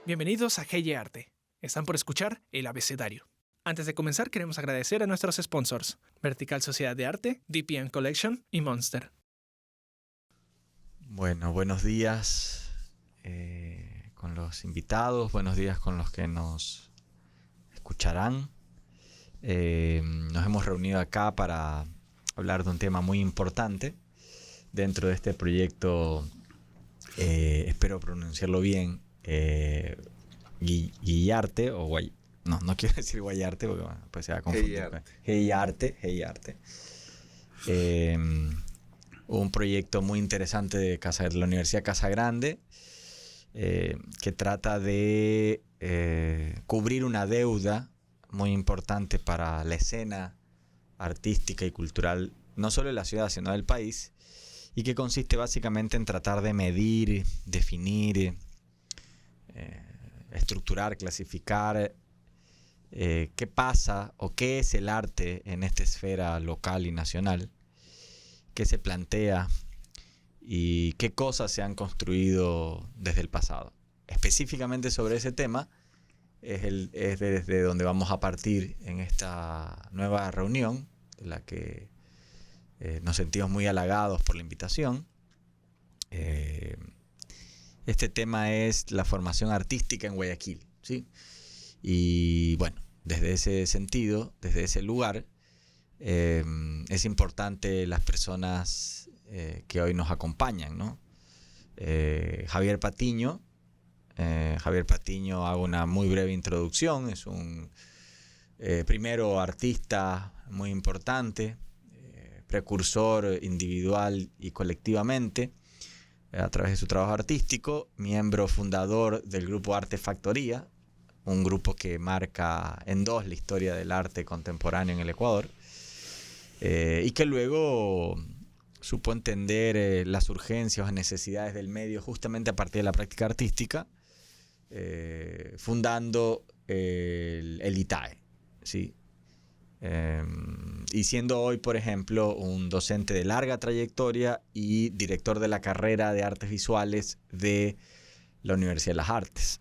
Bienvenidos a Hey Arte. Están por escuchar el abecedario. Antes de comenzar, queremos agradecer a nuestros sponsors: Vertical Sociedad de Arte, DPN Collection y Monster. Bueno, buenos días con los invitados, buenos días con los que nos escucharán. Nos hemos reunido acá para hablar de un tema muy importante dentro de este proyecto, espero pronunciarlo bien, Guillarte o Guay. No quiero decir Guayarte porque pues se va a confundir. Hey Arte. Un proyecto muy interesante de la Universidad Casa Grande, que trata de cubrir una deuda muy importante para la escena artística y cultural, no solo de la ciudad, sino del país, y que consiste básicamente en tratar de medir, definir, estructurar, clasificar qué pasa o qué es el arte en esta esfera local y nacional, qué se plantea y qué cosas se han construido desde el pasado. Específicamente sobre ese tema es desde donde vamos a partir en esta nueva reunión, de la que nos sentimos muy halagados por la invitación. Este tema es la formación artística en Guayaquil, ¿sí? Y bueno, desde ese sentido, desde ese lugar, es importante las personas que hoy nos acompañan, ¿no? Javier Patiño, hago una muy breve introducción. Es un primero artista muy importante, precursor individual y colectivamente a través de su trabajo artístico, miembro fundador del grupo Arte Factoría, un grupo que marca en dos la historia del arte contemporáneo en el Ecuador, y que luego supo entender las urgencias o necesidades del medio justamente a partir de la práctica artística, fundando el ITAE, ¿sí? Y siendo hoy, por ejemplo, un docente de larga trayectoria y director de la carrera de artes visuales de la Universidad de las Artes.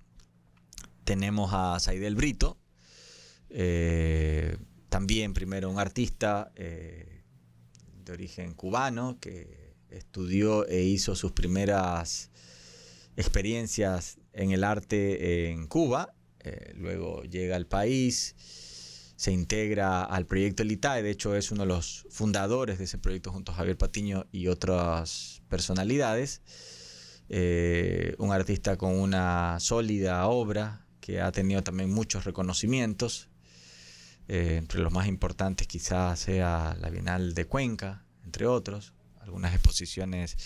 Tenemos a Saidel Brito, también primero un artista de origen cubano que estudió e hizo sus primeras experiencias en el arte en Cuba, luego llega al país, se integra al proyecto El ITAE. De hecho es uno de los fundadores de ese proyecto junto a Javier Patiño y otras personalidades, un artista con una sólida obra que ha tenido también muchos reconocimientos, entre los más importantes quizás sea la Bienal de Cuenca, entre otros, algunas exposiciones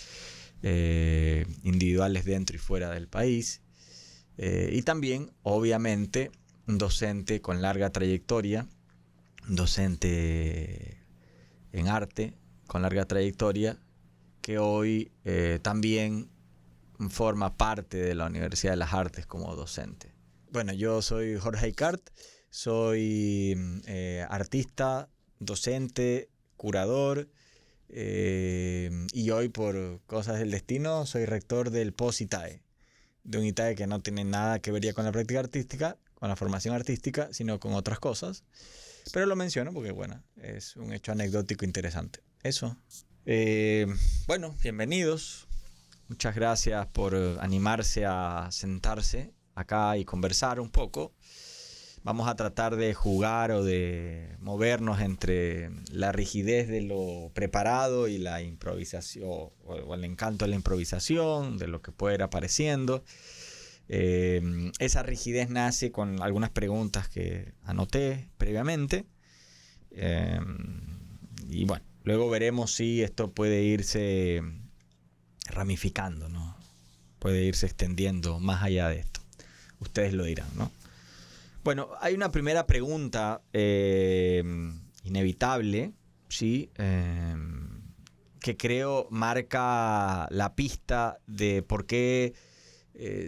individuales dentro y fuera del país, y también obviamente un docente con larga trayectoria, un docente en arte con larga trayectoria, que hoy también forma parte de la Universidad de las Artes como docente. Bueno, yo soy Jorge Icart, soy artista, docente, curador, y hoy por cosas del destino soy rector del POS-ITAE, de un ITAE que no tiene nada que ver ya con la práctica artística, con la formación artística, sino con otras cosas. Pero lo menciono porque, bueno, es un hecho anecdótico interesante. Eso. Bueno, bienvenidos. Muchas gracias por animarse a sentarse acá y conversar un poco. Vamos a tratar de jugar o de movernos entre la rigidez de lo preparado y la improvisación, o el encanto de la improvisación, de lo que puede ir apareciendo. Esa rigidez nace con algunas preguntas que anoté previamente, y bueno, luego veremos si esto puede irse ramificando, ¿no? Puede irse extendiendo más allá de esto. Ustedes lo dirán, ¿no? Bueno, hay una primera pregunta inevitable, ¿sí? Que creo marca la pista de por qué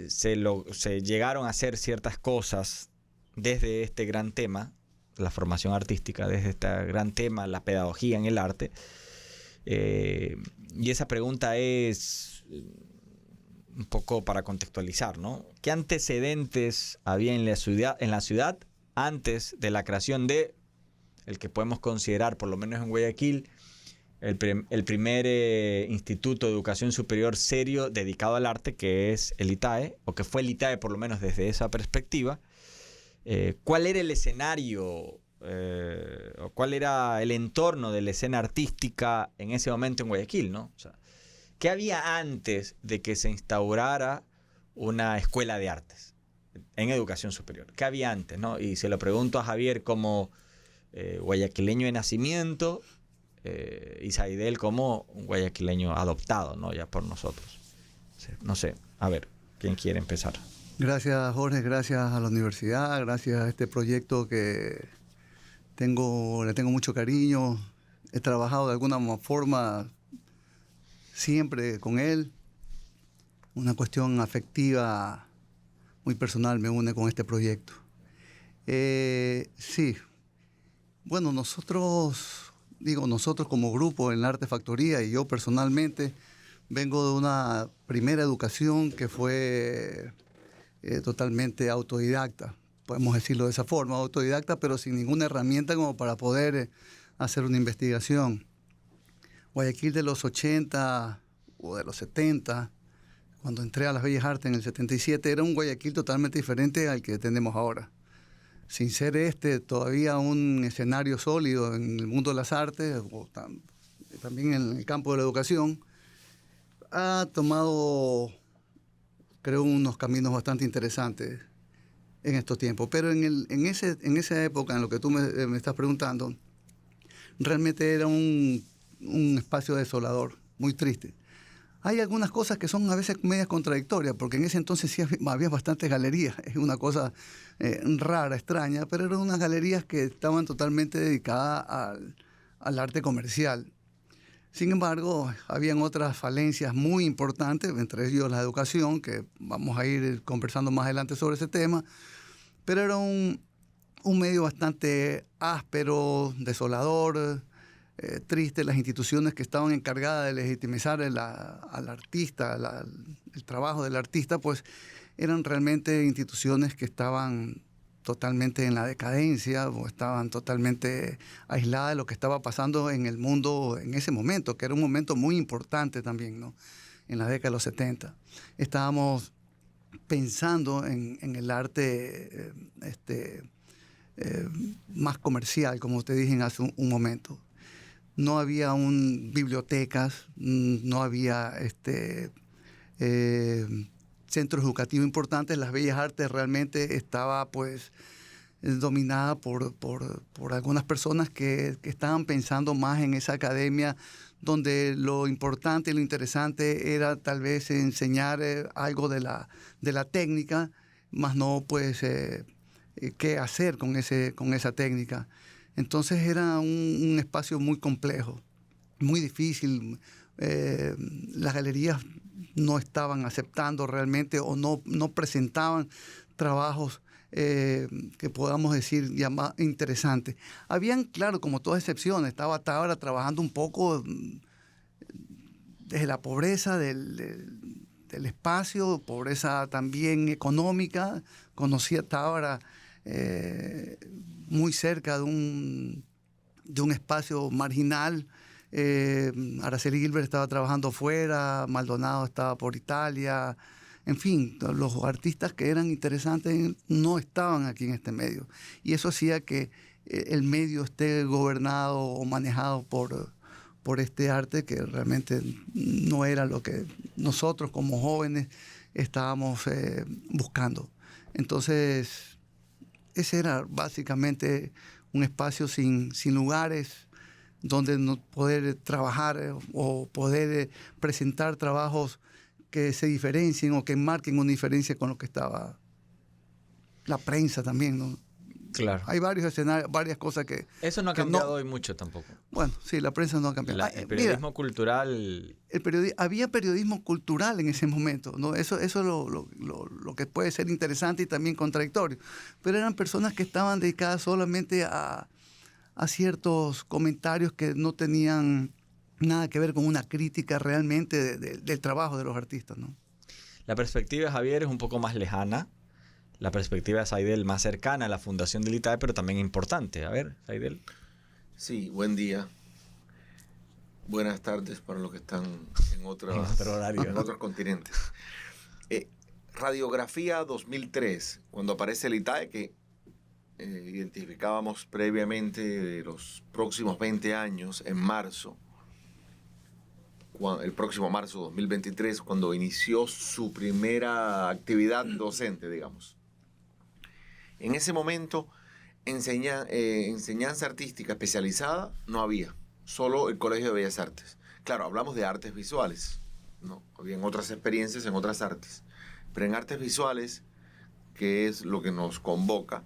se llegaron a hacer ciertas cosas desde este gran tema, la formación artística, desde este gran tema, la pedagogía en el arte. Y esa pregunta es un poco para contextualizar, ¿no? ¿Qué antecedentes había en la ciudad antes de la creación de el que podemos considerar, por lo menos en Guayaquil, el primer instituto de educación superior serio dedicado al arte, que es el ITAE, o que fue el ITAE por lo menos desde esa perspectiva? ¿Cuál era el escenario o cuál era el entorno de la escena artística en ese momento en Guayaquil, ¿no? O sea, ¿qué había antes de que se instaurara una escuela de artes en educación superior? ¿Qué había antes, no? Y se lo pregunto a Javier como guayaquileño de nacimiento, y Saidel como un guayaquileño adoptado, ¿no? Ya por nosotros. No sé, a ver, ¿quién quiere empezar? Gracias, Jorge, gracias a la universidad, gracias a este proyecto que le tengo mucho cariño. He trabajado de alguna forma siempre con él. Una cuestión afectiva muy personal me une con este proyecto. Sí. Bueno, nosotros como grupo en la Artefactoría y yo personalmente vengo de una primera educación que fue totalmente autodidacta, podemos decirlo de esa forma, autodidacta, pero sin ninguna herramienta como para poder hacer una investigación. Guayaquil de los 80 o de los 70, cuando entré a las Bellas Artes en el 77, era un Guayaquil totalmente diferente al que tenemos ahora. Sin ser todavía un escenario sólido en el mundo de las artes, o también en el campo de la educación, ha tomado, creo, unos caminos bastante interesantes en estos tiempos. Pero en esa época, en lo que tú me estás preguntando, realmente era un espacio desolador, muy triste. Hay algunas cosas que son a veces medias contradictorias, porque en ese entonces sí había bastantes galerías. Es una cosa rara, extraña, pero eran unas galerías que estaban totalmente dedicadas al arte comercial. Sin embargo, habían otras falencias muy importantes, entre ellos la educación, que vamos a ir conversando más adelante sobre ese tema, pero era un medio bastante áspero, desolador, triste. Las instituciones que estaban encargadas de legitimizar al artista, el trabajo del artista, pues eran realmente instituciones que estaban totalmente en la decadencia o estaban totalmente aisladas de lo que estaba pasando en el mundo en ese momento, que era un momento muy importante también, ¿no? En la década de los 70. Estábamos pensando en el arte más comercial, como te dije hace un momento. No había bibliotecas, no había centros educativos importantes. Las Bellas Artes realmente estaba pues dominada por algunas personas que estaban pensando más en esa academia, donde lo importante y lo interesante era tal vez enseñar algo de la técnica, más no pues qué hacer con esa técnica. Entonces era un espacio muy complejo, muy difícil. Las galerías no estaban aceptando realmente o no presentaban trabajos que podamos decir interesantes. Habían, claro, como todas excepciones, estaba ahora trabajando un poco desde la pobreza del espacio, pobreza también económica. Conocí hasta ahora muy cerca de un espacio marginal. Araceli Gilbert estaba trabajando fuera, Maldonado estaba por Italia. En fin, los artistas que eran interesantes no estaban aquí en este medio. Y eso hacía que el medio esté gobernado o manejado por este arte que realmente no era lo que nosotros como jóvenes estábamos buscando. Entonces, ese era básicamente un espacio sin lugares donde no poder trabajar o poder presentar trabajos que se diferencien o que marquen una diferencia con lo que estaba la prensa también, ¿no? Claro. Hay varios escenarios, varias cosas que... Eso no ha cambiado hoy mucho tampoco. Bueno, sí, la prensa no ha cambiado. El periodismo cultural... Había periodismo cultural en ese momento, ¿no? Eso es lo que puede ser interesante y también contradictorio. Pero eran personas que estaban dedicadas solamente a ciertos comentarios que no tenían nada que ver con una crítica realmente del trabajo de los artistas, ¿no? La perspectiva de Javier es un poco más lejana. La perspectiva de Saidel más cercana a la fundación del ITAE, pero también importante. A ver, Saidel. Sí, buen día. Buenas tardes para los que están en otro horario, en otros continentes. Radiografía 2003, cuando aparece el ITAE, que identificábamos previamente de los próximos 20 años, en marzo, el próximo marzo 2023, cuando inició su primera actividad docente, digamos. En ese momento, enseñanza artística especializada no había, solo el Colegio de Bellas Artes. Claro, hablamos de artes visuales, ¿no? Habían otras experiencias en otras artes, pero en artes visuales, que es lo que nos convoca,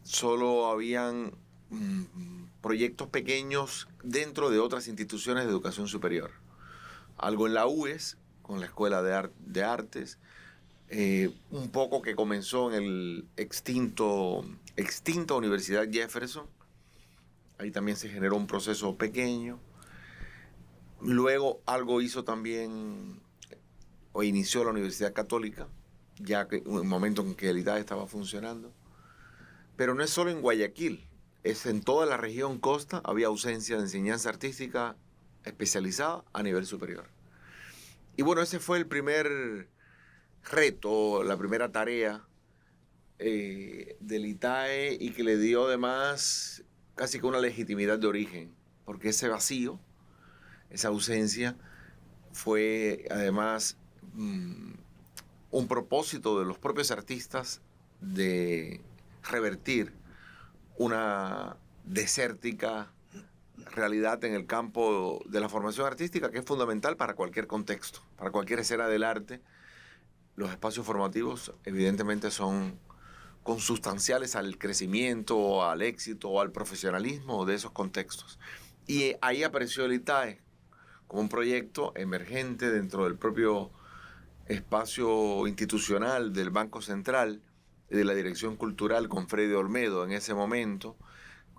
solo habían proyectos pequeños dentro de otras instituciones de educación superior. Algo en la UES, con la Escuela de Artes, un poco que comenzó en el extinta Universidad Jefferson. Ahí también se generó un proceso pequeño. Luego algo hizo también, o inició la Universidad Católica, ya que en el momento en que el ITAE estaba funcionando. Pero no es solo en Guayaquil, es en toda la región costa había ausencia de enseñanza artística especializada a nivel superior. Y bueno, ese fue el primer reto, la primera tarea del ITAE, y que le dio además casi que una legitimidad de origen, porque ese vacío, esa ausencia, fue además un propósito de los propios artistas de revertir una desértica realidad en el campo de la formación artística, que es fundamental para cualquier contexto, para cualquier escena del arte. Los espacios formativos evidentemente son consustanciales al crecimiento, al éxito, al profesionalismo de esos contextos. Y ahí apareció el ITAE como un proyecto emergente dentro del propio espacio institucional del Banco Central y de la Dirección Cultural, con Freddy Olmedo en ese momento,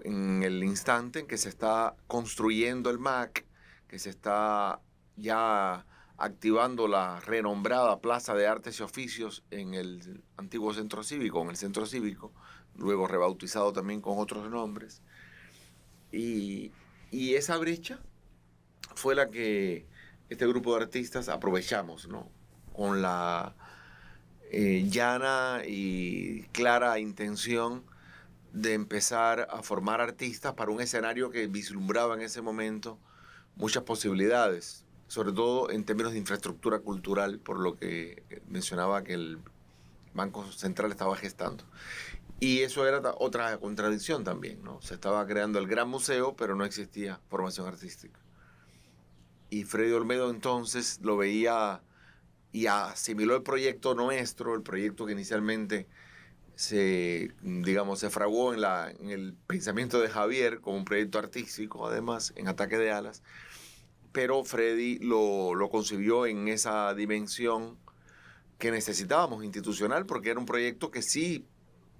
en el instante en que se está construyendo el MAC, que se está ya activando la renombrada Plaza de Artes y Oficios en el antiguo centro cívico, en el centro cívico, luego rebautizado también con otros nombres. Y esa brecha fue la que este grupo de artistas aprovechamos, ¿no? Con la llana y clara intención de empezar a formar artistas para un escenario que vislumbraba en ese momento muchas posibilidades, sobre todo en términos de infraestructura cultural, por lo que mencionaba que el Banco Central estaba gestando. Y eso era otra contradicción también, ¿no? Se estaba creando el gran museo, pero no existía formación artística. Y Freddy Olmedo entonces lo veía y asimiló el proyecto nuestro, el proyecto que inicialmente se fraguó en el pensamiento de Javier como un proyecto artístico, además, en Ataque de Alas, pero Freddy lo concibió en esa dimensión que necesitábamos, institucional, porque era un proyecto que sí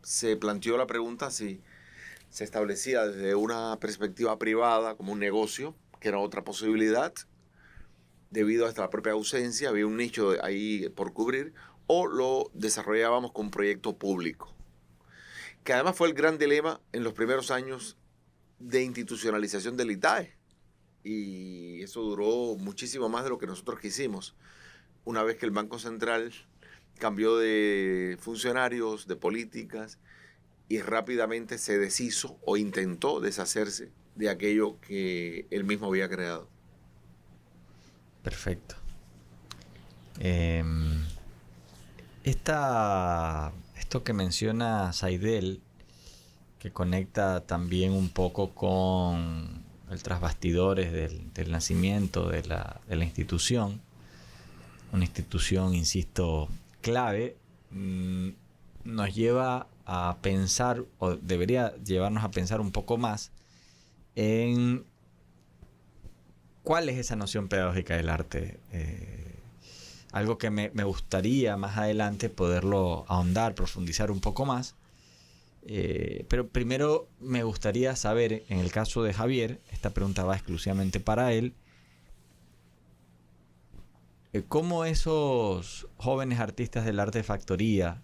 se planteó la pregunta si se establecía desde una perspectiva privada como un negocio, que era otra posibilidad, debido a esta propia ausencia, había un nicho ahí por cubrir, o lo desarrollábamos con un proyecto público, que además fue el gran dilema en los primeros años de institucionalización del ITAE, y eso duró muchísimo más de lo que nosotros quisimos. Una vez que el Banco Central cambió de funcionarios, de políticas, y rápidamente se deshizo o intentó deshacerse de aquello que él mismo había creado. Perfecto. Esto que menciona Saidel, que conecta también un poco con el tras bastidores del nacimiento de la institución, una institución, insisto, clave, nos lleva a pensar, o debería llevarnos a pensar un poco más en cuál es esa noción pedagógica del arte. Algo que me gustaría más adelante poderlo ahondar, profundizar un poco más. Pero primero me gustaría saber, en el caso de Javier, esta pregunta va exclusivamente para él, cómo esos jóvenes artistas del arte factoría,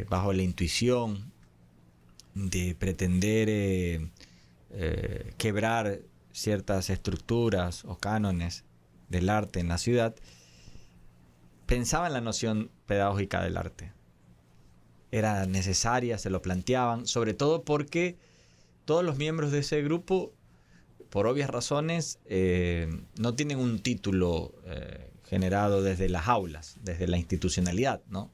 bajo la intuición de pretender quebrar ciertas estructuras o cánones del arte en la ciudad, pensaban la noción pedagógica del arte. Era necesaria, se lo planteaban, sobre todo porque todos los miembros de ese grupo, por obvias razones, no tienen un título generado desde las aulas, desde la institucionalidad, ¿no?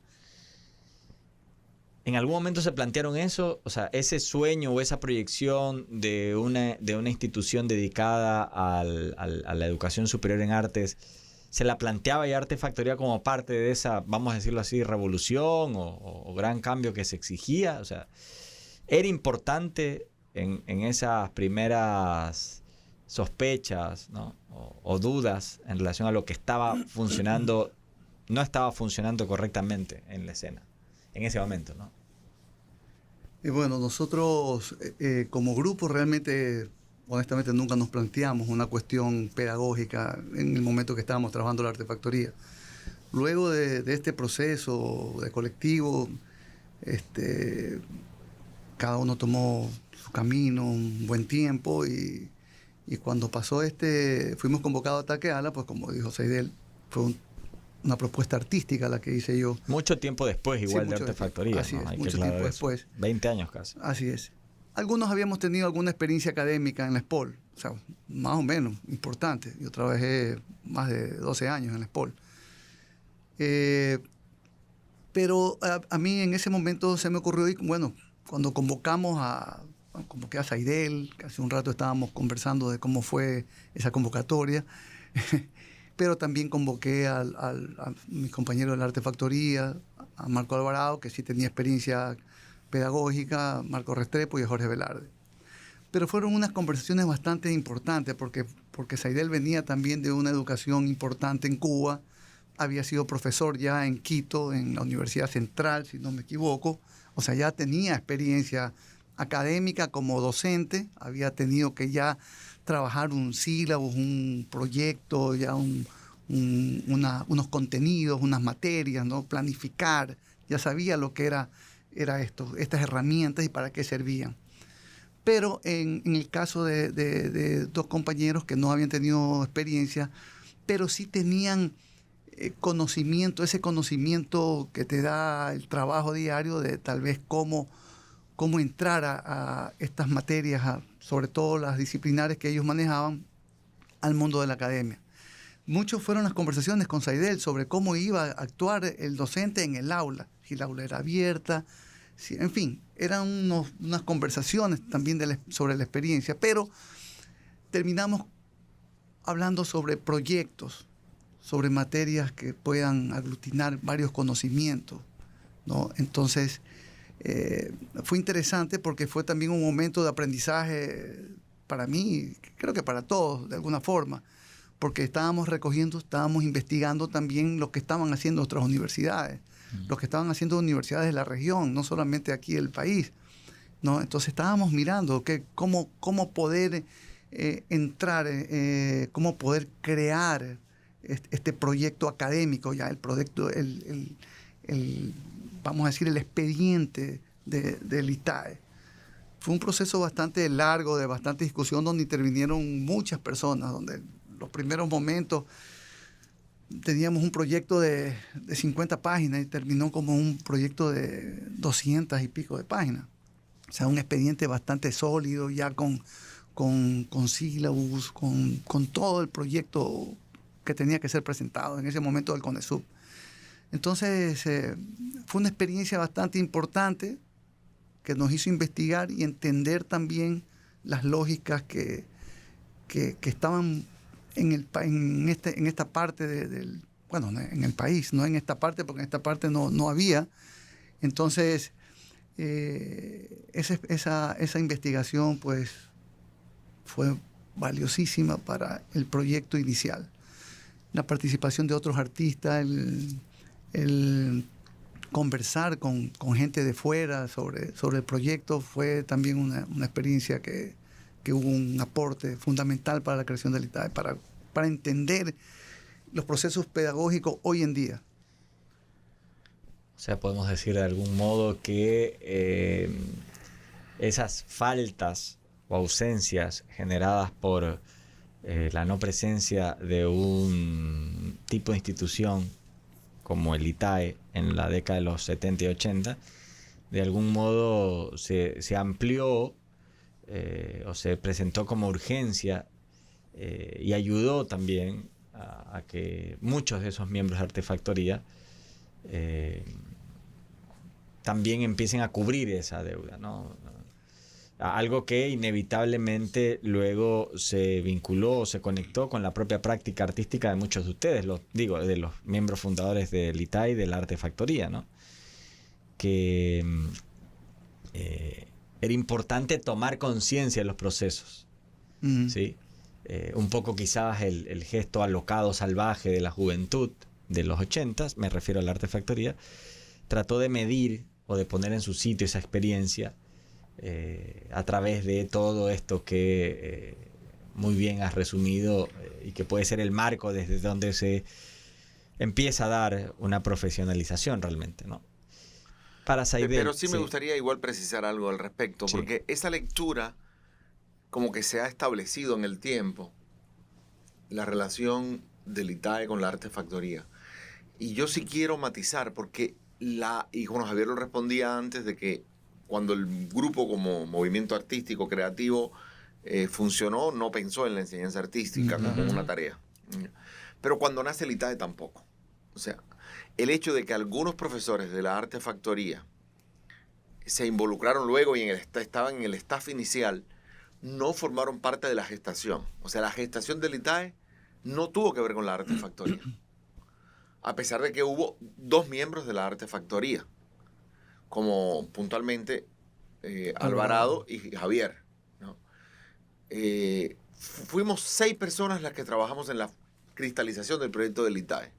¿En algún momento se plantearon eso? O sea, ese sueño o esa proyección de una institución dedicada a la educación superior en artes, ¿se la planteaba ya Arte Factoría como parte de esa, vamos a decirlo así, revolución o gran cambio que se exigía? O sea, ¿era importante en esas primeras sospechas, ¿no? o dudas en relación a lo que estaba funcionando, no estaba funcionando correctamente en la escena en ese momento, ¿no? Y bueno, nosotros como grupo realmente, honestamente, nunca nos planteamos una cuestión pedagógica en el momento que estábamos trabajando la Arte Factoría. Luego de este proceso de colectivo, cada uno tomó su camino, un buen tiempo, y cuando pasó fuimos convocados a Takeala, pues como dijo Seidel, fue una propuesta artística la que hice yo. Mucho tiempo después, igual, sí, de Arte Factoría. Así, ¿no? Es, mucho tiempo después. 20 años casi. Así es. Algunos habíamos tenido alguna experiencia académica en la SPOL, o sea, más o menos importante. Yo trabajé más de 12 años en la SPOL. Pero a mí en ese momento se me ocurrió, bueno, cuando convoqué a Seidel, que hace un rato estábamos conversando de cómo fue esa convocatoria, pero también convoqué a mis compañeros de la Arte Factoría, a Marco Alvarado, que sí tenía experiencia pedagógica, a Marco Restrepo y a Jorge Velarde. Pero fueron unas conversaciones bastante importantes porque Seidel venía también de una educación importante en Cuba, había sido profesor ya en Quito, en la Universidad Central, si no me equivoco, o sea, ya tenía experiencia académica como docente, había tenido que ya trabajar un sílabus, un proyecto, ya unos contenidos, unas materias, ¿no? Planificar, ya sabía lo que era estas herramientas y para qué servían. Pero en el caso de dos compañeros que no habían tenido experiencia, pero sí tenían conocimiento, ese conocimiento que te da el trabajo diario de tal vez cómo entrar a estas materias, sobre todo las disciplinares que ellos manejaban, al mundo de la academia. Muchas fueron las conversaciones con Seidel sobre cómo iba a actuar el docente en el aula, si la aula era abierta, en fin, eran unas conversaciones también sobre la experiencia, pero terminamos hablando sobre proyectos, sobre materias que puedan aglutinar varios conocimientos, ¿no? Entonces, fue interesante porque fue también un momento de aprendizaje para mí, creo que para todos, de alguna forma, porque estábamos investigando también lo que estaban haciendo otras universidades, lo que estaban haciendo universidades de la región, no solamente aquí del país, ¿no? Entonces estábamos mirando cómo poder entrar, cómo poder crear este proyecto académico, ya el proyecto, vamos a decir, el expediente del ITAE. Fue un proceso bastante largo, de bastante discusión, donde intervinieron muchas personas, donde los primeros momentos teníamos un proyecto de 50 páginas y terminó como un proyecto de 200 y pico de páginas. O sea, un expediente bastante sólido, ya con sílabus, con todo el proyecto que tenía que ser presentado en ese momento del CONESUB. Entonces, fue una experiencia bastante importante que nos hizo investigar y entender también las lógicas que estaban en esta parte bueno, en el país, no en esta parte, porque en esta parte no había. Entonces, esa investigación pues fue valiosísima para el proyecto inicial. La participación de otros artistas, el conversar con gente de fuera sobre el proyecto fue también una experiencia que hubo un aporte fundamental para la creación del ITAE, para entender los procesos pedagógicos hoy en día. O sea, podemos decir de algún modo que esas faltas o ausencias generadas por la no presencia de un tipo de institución como el ITAE en la década de los 70 y 80, de algún modo se amplió o se presentó como urgencia y ayudó también a que muchos de esos miembros de Artefactoría también empiecen a cubrir esa deuda, ¿no? Algo que inevitablemente luego se vinculó o se conectó con la propia práctica artística de muchos de ustedes, de los miembros fundadores del ITAE y de la Artefactoría, ¿no? Que era importante tomar conciencia de los procesos, ¿sí? Un poco quizás el gesto alocado, salvaje de la juventud de los 80s, me refiero a la Artefactoría, trató de medir o de poner en su sitio esa experiencia a través de todo esto que muy bien has resumido y que puede ser el marco desde donde se empieza a dar una profesionalización realmente, ¿no? Para Saidel, pero sí me gustaría igual precisar algo al respecto, sí, porque esa lectura como que se ha establecido en el tiempo, la relación del ITAE con la Artefactoría. Y yo sí quiero matizar, porque y Juan Javier lo respondía antes de que cuando el grupo como movimiento artístico, creativo, funcionó, no pensó en la enseñanza artística como una tarea. Pero cuando nace el ITAE tampoco. O sea, el hecho de que algunos profesores de la Artefactoría se involucraron luego y estaban en el staff inicial, no formaron parte de la gestación. O sea, la gestación del ITAE no tuvo que ver con la Artefactoría. A pesar de que hubo 2 miembros de la Artefactoría, como puntualmente Alvarado y Javier, ¿no? Fuimos 6 personas las que trabajamos en la cristalización del proyecto del ITAE.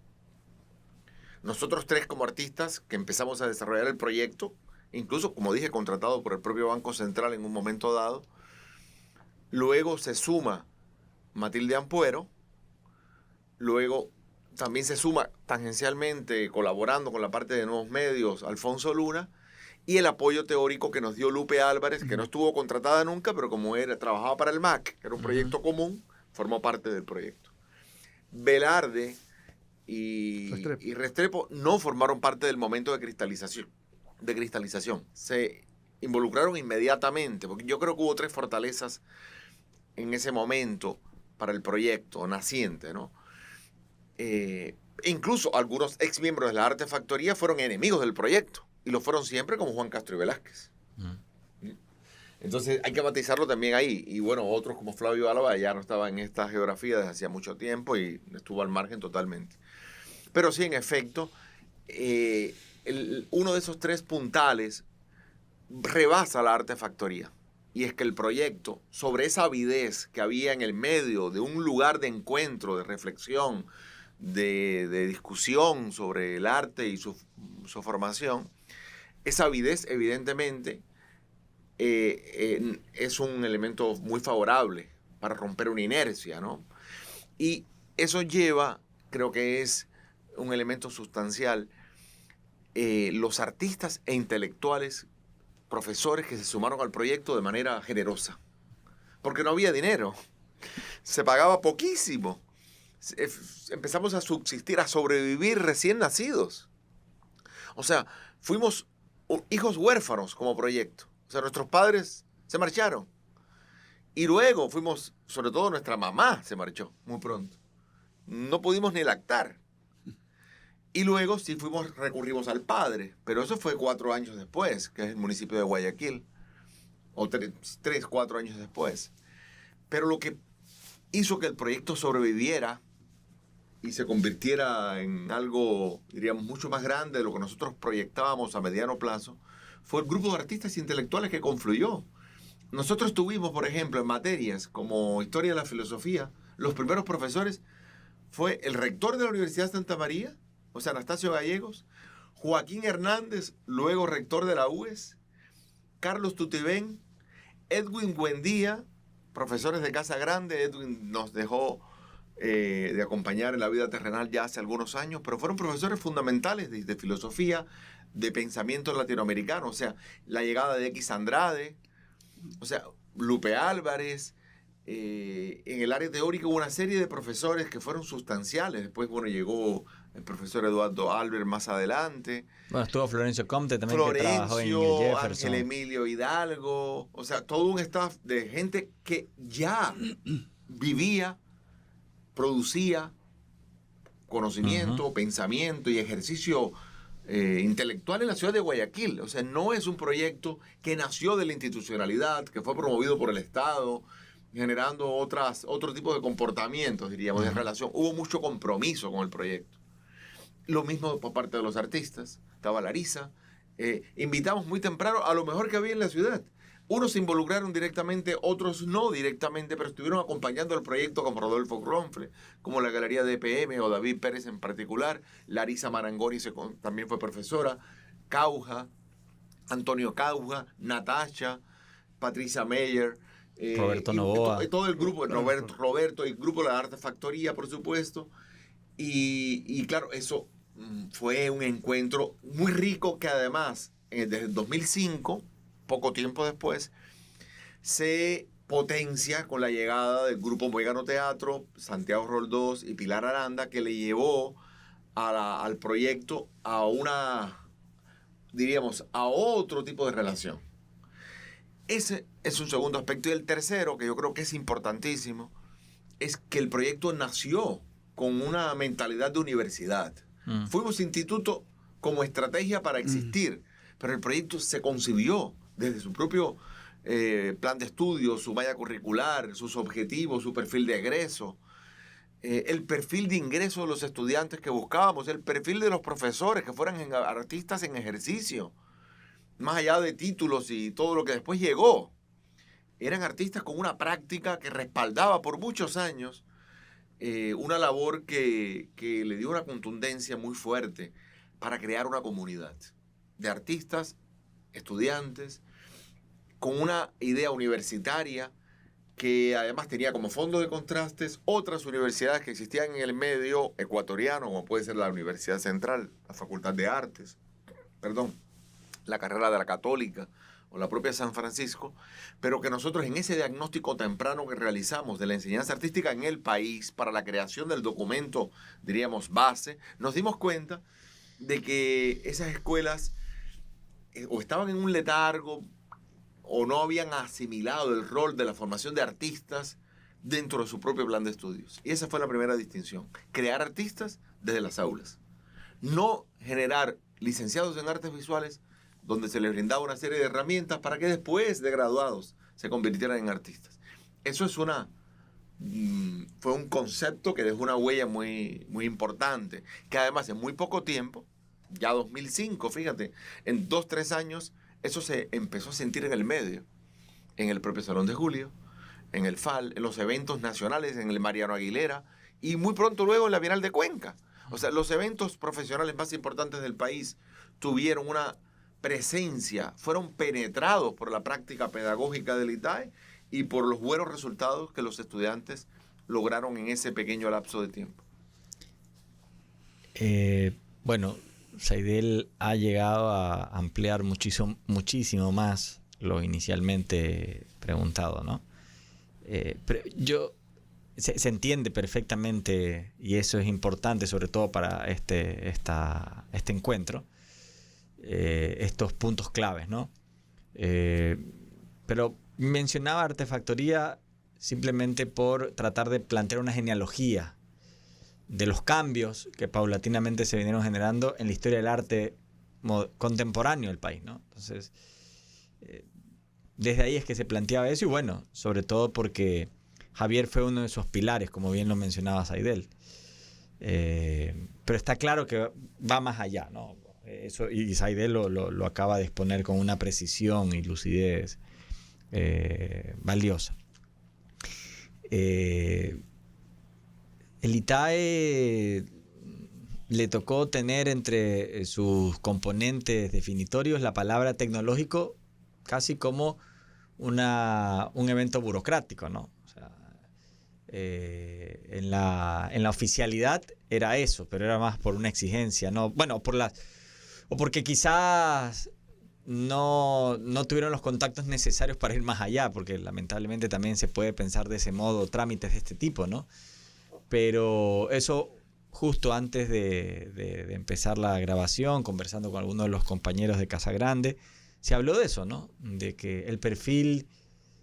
Nosotros 3 como artistas que empezamos a desarrollar el proyecto, incluso, como dije, contratado por el propio Banco Central en un momento dado. Luego se suma Matilde Ampuero. Luego también se suma tangencialmente, colaborando con la parte de nuevos medios, Alfonso Luna. Y el apoyo teórico que nos dio Lupe Álvarez, que no estuvo contratada nunca, pero como trabajaba para el MAC, que era un proyecto común, formó parte del proyecto. Velarde y Restrepo no formaron parte del momento de cristalización. Se involucraron inmediatamente, porque yo creo que hubo 3 fortalezas en ese momento para el proyecto naciente, ¿no? Incluso algunos ex miembros de la Artefactoría fueron enemigos del proyecto, y lo fueron siempre, como Juan Castro y Velázquez. Entonces hay que matizarlo también ahí. Y bueno, otros como Flavio Álava ya no estaba en esta geografía desde hacía mucho tiempo y estuvo al margen totalmente. Pero sí, en efecto, uno de esos 3 puntales rebasa la Artefactoría. Y es que el proyecto, sobre esa avidez que había en el medio de un lugar de encuentro, de reflexión, de discusión sobre el arte y su formación, esa avidez evidentemente es un elemento muy favorable para romper una inercia, ¿no? Y eso lleva, creo que es un elemento sustancial, los artistas e intelectuales, profesores que se sumaron al proyecto de manera generosa, porque no había dinero, se pagaba poquísimo. Empezamos a subsistir, a sobrevivir recién nacidos. O sea, fuimos hijos huérfanos como proyecto. O sea, nuestros padres se marcharon. Y luego fuimos, sobre todo nuestra mamá se marchó muy pronto. No pudimos ni lactar. Y luego sí recurrimos al padre. Pero eso fue 4 años después, que es el municipio de Guayaquil. O 3, 4 años después. Pero lo que hizo que el proyecto sobreviviera y se convirtiera en algo, diríamos, mucho más grande de lo que nosotros proyectábamos a mediano plazo, fue el grupo de artistas intelectuales que confluyó. Nosotros tuvimos, por ejemplo, en materias como Historia de la Filosofía, los primeros profesores fue el rector de la Universidad de Santa María, o sea, Anastasio Gallegos, Joaquín Hernández, luego rector de la UES, Carlos Tutibén, Edwin Buendía, profesores de Casa Grande. Edwin nos dejó de acompañar en la vida terrenal ya hace algunos años, pero fueron profesores fundamentales de filosofía, de pensamiento latinoamericano. O sea, la llegada de X Andrade, o sea, Lupe Álvarez. En el área teórica hubo una serie de profesores que fueron sustanciales. Después, bueno, llegó el profesor Eduardo Albert más adelante. Bueno, estuvo Florencio Comte también, que trabajó en el Jefferson. Ángel Emilio Hidalgo. O sea, todo un staff de gente que ya vivía, producía conocimiento, pensamiento y ejercicio intelectual en la ciudad de Guayaquil. O sea, no es un proyecto que nació de la institucionalidad, que fue promovido por el Estado, generando otro tipo de comportamientos, diríamos, de relación. Hubo mucho compromiso con el proyecto. Lo mismo por parte de los artistas. Estaba Larisa. Invitamos muy temprano a lo mejor que había en la ciudad. Unos se involucraron directamente, otros no directamente, pero estuvieron acompañando el proyecto, como Rodolfo Cronfle, como la Galería de EPM o David Pérez en particular. Larisa Marangoni también fue profesora. Cauja, Antonio Cauja, Natasha, Patricia Meyer, Roberto Novoa. Todo el grupo, Roberto, el grupo de la Artefactoría, por supuesto. Y claro, eso fue un encuentro muy rico que además, desde el 2005, poco tiempo después, se potencia con la llegada del grupo Muégano Teatro, Santiago Roldós y Pilar Aranda, que le llevó al proyecto a otro tipo de relación. Ese es un segundo aspecto. Y el tercero, que yo creo que es importantísimo, es que el proyecto nació con una mentalidad de universidad. Fuimos instituto como estrategia para existir, pero el proyecto se concibió desde su propio plan de estudio, su malla curricular, sus objetivos, su perfil de egreso, el perfil de ingreso de los estudiantes que buscábamos, el perfil de los profesores que fueran artistas en ejercicio, más allá de títulos y todo lo que después llegó. Eran artistas con una práctica que respaldaba por muchos años una labor que le dio una contundencia muy fuerte para crear una comunidad de artistas, estudiantes, con una idea universitaria que además tenía como fondo de contrastes otras universidades que existían en el medio ecuatoriano, como puede ser la Universidad Central, la Facultad de Artes, la carrera de la Católica o la propia San Francisco, pero que nosotros en ese diagnóstico temprano que realizamos de la enseñanza artística en el país para la creación del documento, diríamos, base, nos dimos cuenta de que esas escuelas o estaban en un letargo o no habían asimilado el rol de la formación de artistas dentro de su propio plan de estudios. Y esa fue la primera distinción. Crear artistas desde las aulas. No generar licenciados en artes visuales donde se les brindaba una serie de herramientas para que después de graduados se convirtieran en artistas. Eso fue un concepto que dejó una huella muy, muy importante, que además en muy poco tiempo, ya 2005, fíjate, en 2-3 años, eso se empezó a sentir en el medio, en el propio Salón de Julio, en el FAL, en los eventos nacionales, en el Mariano Aguilera, y muy pronto luego en la Bienal de Cuenca. O sea, los eventos profesionales más importantes del país tuvieron una presencia, fueron penetrados por la práctica pedagógica del ITAE y por los buenos resultados que los estudiantes lograron en ese pequeño lapso de tiempo. Bueno, Saidel ha llegado a ampliar muchísimo más lo inicialmente preguntado, ¿no? Pero se entiende perfectamente, y eso es importante sobre todo para este encuentro, estos puntos claves, ¿no? Pero mencionaba Artefactoría simplemente por tratar de plantear una genealogía de los cambios que paulatinamente se vinieron generando en la historia del arte contemporáneo del país, ¿no? Entonces, desde ahí es que se planteaba eso, y bueno, sobre todo porque Javier fue uno de esos pilares, como bien lo mencionaba Saidel. Pero está claro que va más allá, ¿no? Eso, y Saidel lo acaba de exponer con una precisión y lucidez valiosa. El ITAE le tocó tener entre sus componentes definitorios la palabra tecnológico casi como un evento burocrático, ¿no? O sea, en la oficialidad era eso, pero era más por una exigencia, ¿no? Bueno, o porque quizás no tuvieron los contactos necesarios para ir más allá, porque lamentablemente también se puede pensar de ese modo trámites de este tipo, ¿no? Pero eso justo antes de empezar la grabación, conversando con algunos de los compañeros de Casa Grande, se habló de eso, ¿no? De que el perfil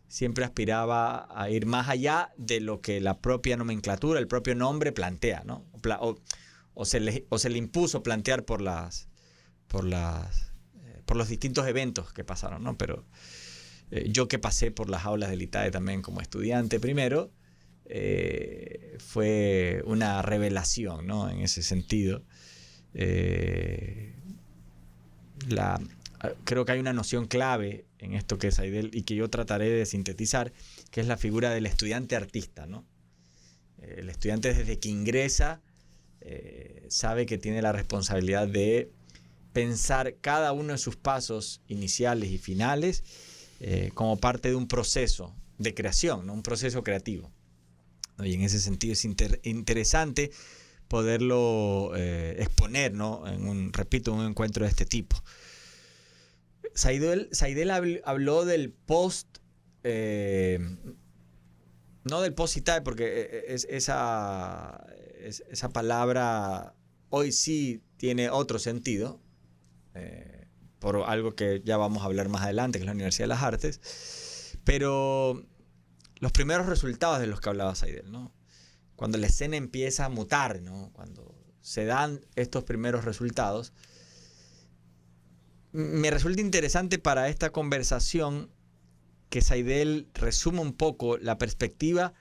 siempre aspiraba a ir más allá de lo que la propia nomenclatura, el propio nombre plantea, ¿no? O se le impuso plantear por los distintos eventos que pasaron, ¿no? Pero yo que pasé por las aulas del ITAE también como estudiante primero, fue una revelación, ¿no? En ese sentido. Creo que hay una noción clave en esto que es Saidel y que yo trataré de sintetizar, que es la figura del estudiante artista, ¿no? El estudiante desde que ingresa sabe que tiene la responsabilidad de pensar cada uno de sus pasos iniciales y finales como parte de un proceso de creación, ¿no? Un proceso creativo. Y en ese sentido es interesante poderlo exponer, ¿no? En un encuentro de este tipo. Saidel habló del post, no del post-ITAE, porque esa palabra hoy sí tiene otro sentido, por algo que ya vamos a hablar más adelante, que es la Universidad de las Artes, pero los primeros resultados de los que hablaba Saidel, ¿no? Cuando la escena empieza a mutar, ¿no? Cuando se dan estos primeros resultados, me resulta interesante para esta conversación que Saidel resuma un poco la perspectiva